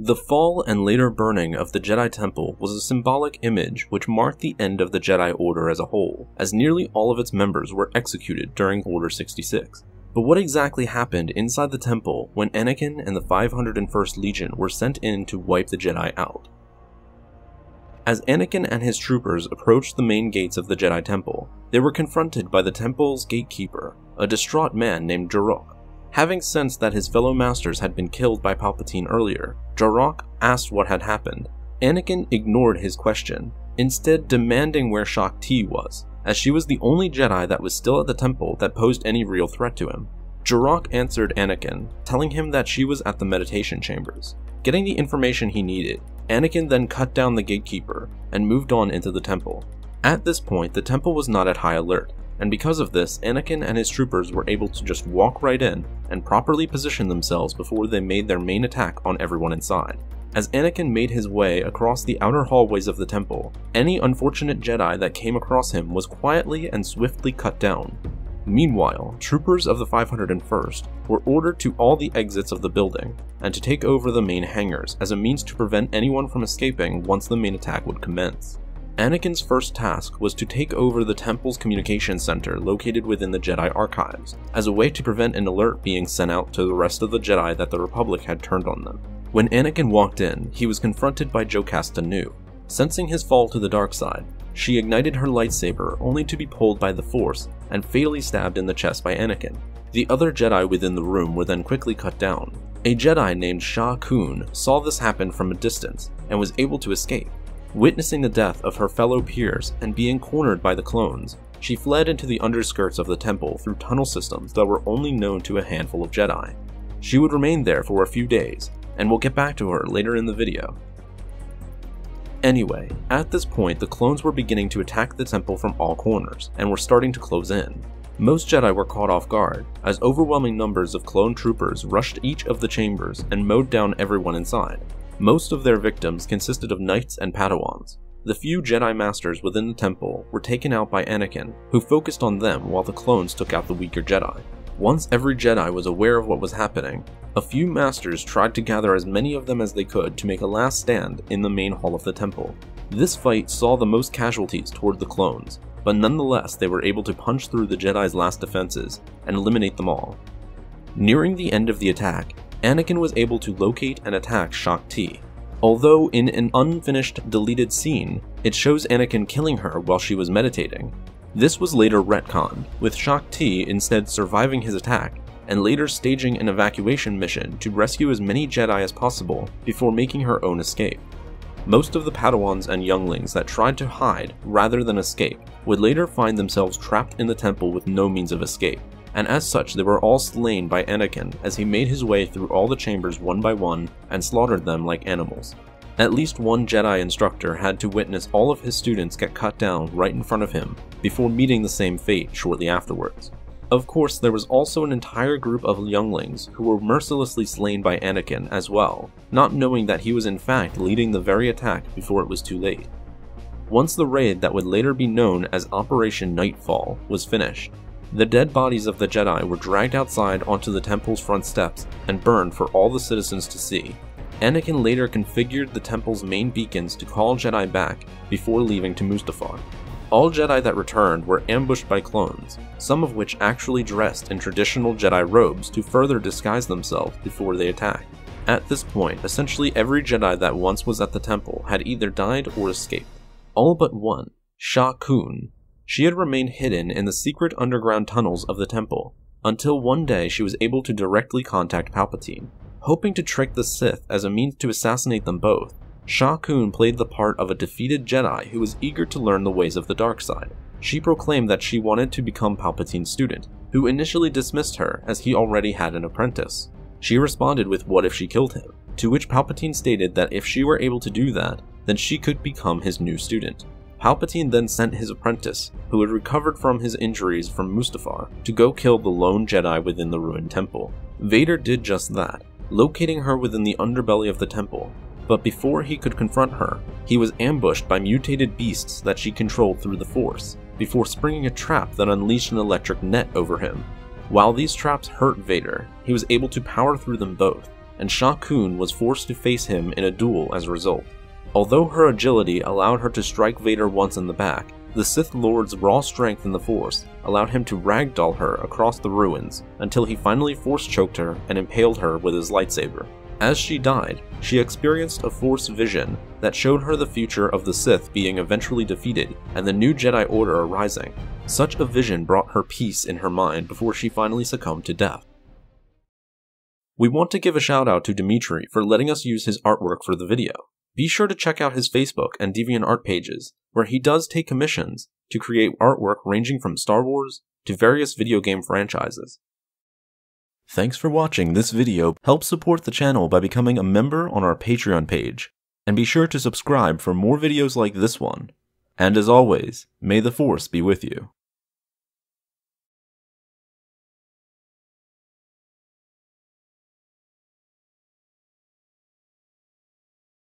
The fall and later burning of the Jedi Temple was a symbolic image which marked the end of the Jedi Order as a whole, as nearly all of its members were executed during Order 66. But what exactly happened inside the temple when Anakin and the 501st Legion were sent in to wipe the Jedi out? As Anakin and his troopers approached the main gates of the Jedi Temple, they were confronted by the temple's gatekeeper, a distraught man named Jarok. Having sensed that his fellow masters had been killed by Palpatine earlier, Jarok asked what had happened. Anakin ignored his question, instead demanding where Shaak Ti was, as she was the only Jedi that was still at the temple that posed any real threat to him. Jarok answered Anakin, telling him that she was at the meditation chambers. Getting the information he needed, Anakin then cut down the gatekeeper and moved on into the temple. At this point, the temple was not at high alert, and because of this, Anakin and his troopers were able to just walk right in and properly position themselves before they made their main attack on everyone inside. As Anakin made his way across the outer hallways of the temple, any unfortunate Jedi that came across him was quietly and swiftly cut down. Meanwhile, troopers of the 501st were ordered to all the exits of the building and to take over the main hangars as a means to prevent anyone from escaping once the main attack would commence. Anakin's first task was to take over the temple's communications center located within the Jedi archives, as a way to prevent an alert being sent out to the rest of the Jedi that the Republic had turned on them. When Anakin walked in, he was confronted by Jocasta Nu. Sensing his fall to the dark side, she ignited her lightsaber only to be pulled by the Force and fatally stabbed in the chest by Anakin. The other Jedi within the room were then quickly cut down. A Jedi named Sha Kun saw this happen from a distance and was able to escape. Witnessing the death of her fellow peers and being cornered by the clones, she fled into the underskirts of the temple through tunnel systems that were only known to a handful of Jedi. She would remain there for a few days, and we'll get back to her later in the video. Anyway, at this point the clones were beginning to attack the temple from all corners, and were starting to close in. Most Jedi were caught off guard, as overwhelming numbers of clone troopers rushed each of the chambers and mowed down everyone inside. Most of their victims consisted of knights and Padawans. The few Jedi Masters within the temple were taken out by Anakin, who focused on them while the clones took out the weaker Jedi. Once every Jedi was aware of what was happening, a few Masters tried to gather as many of them as they could to make a last stand in the main hall of the temple. This fight saw the most casualties toward the clones, but nonetheless they were able to punch through the Jedi's last defenses and eliminate them all. Nearing the end of the attack, Anakin was able to locate and attack Shaak Ti. Although in an unfinished deleted scene, it shows Anakin killing her while she was meditating. This was later retconned, with Shaak Ti instead surviving his attack and later staging an evacuation mission to rescue as many Jedi as possible before making her own escape. Most of the Padawans and younglings that tried to hide rather than escape would later find themselves trapped in the temple with no means of escape, and as such they were all slain by Anakin as he made his way through all the chambers one by one and slaughtered them like animals. At least one Jedi instructor had to witness all of his students get cut down right in front of him before meeting the same fate shortly afterwards. Of course, there was also an entire group of younglings who were mercilessly slain by Anakin as well, not knowing that he was in fact leading the very attack before it was too late. Once the raid that would later be known as Operation Nightfall was finished, the dead bodies of the Jedi were dragged outside onto the temple's front steps and burned for all the citizens to see. Anakin later configured the temple's main beacons to call Jedi back before leaving to Mustafar. All Jedi that returned were ambushed by clones, some of which actually dressed in traditional Jedi robes to further disguise themselves before they attacked. At this point, essentially every Jedi that once was at the temple had either died or escaped. All but one, Sha Kun. She had remained hidden in the secret underground tunnels of the temple, until one day she was able to directly contact Palpatine. Hoping to trick the Sith as a means to assassinate them both, Sha Kun played the part of a defeated Jedi who was eager to learn the ways of the dark side. She proclaimed that she wanted to become Palpatine's student, who initially dismissed her as he already had an apprentice. She responded with what if she killed him, to which Palpatine stated that if she were able to do that, then she could become his new student. Palpatine then sent his apprentice, who had recovered from his injuries from Mustafar, to go kill the lone Jedi within the ruined temple. Vader did just that, locating her within the underbelly of the temple, but before he could confront her, he was ambushed by mutated beasts that she controlled through the Force, before springing a trap that unleashed an electric net over him. While these traps hurt Vader, he was able to power through them both, and Sha Kun was forced to face him in a duel as a result. Although her agility allowed her to strike Vader once in the back, the Sith Lord's raw strength in the Force allowed him to ragdoll her across the ruins until he finally force-choked her and impaled her with his lightsaber. As she died, she experienced a Force vision that showed her the future of the Sith being eventually defeated and the new Jedi Order arising. Such a vision brought her peace in her mind before she finally succumbed to death. We want to give a shout out to Dimitri for letting us use his artwork for the video. Be sure to check out his Facebook and DeviantArt pages, where he does take commissions to create artwork ranging from Star Wars to various video game franchises. Thanks for watching this video. Help support the channel by becoming a member on our Patreon page, and be sure to subscribe for more videos like this one. And as always, may the Force be with you.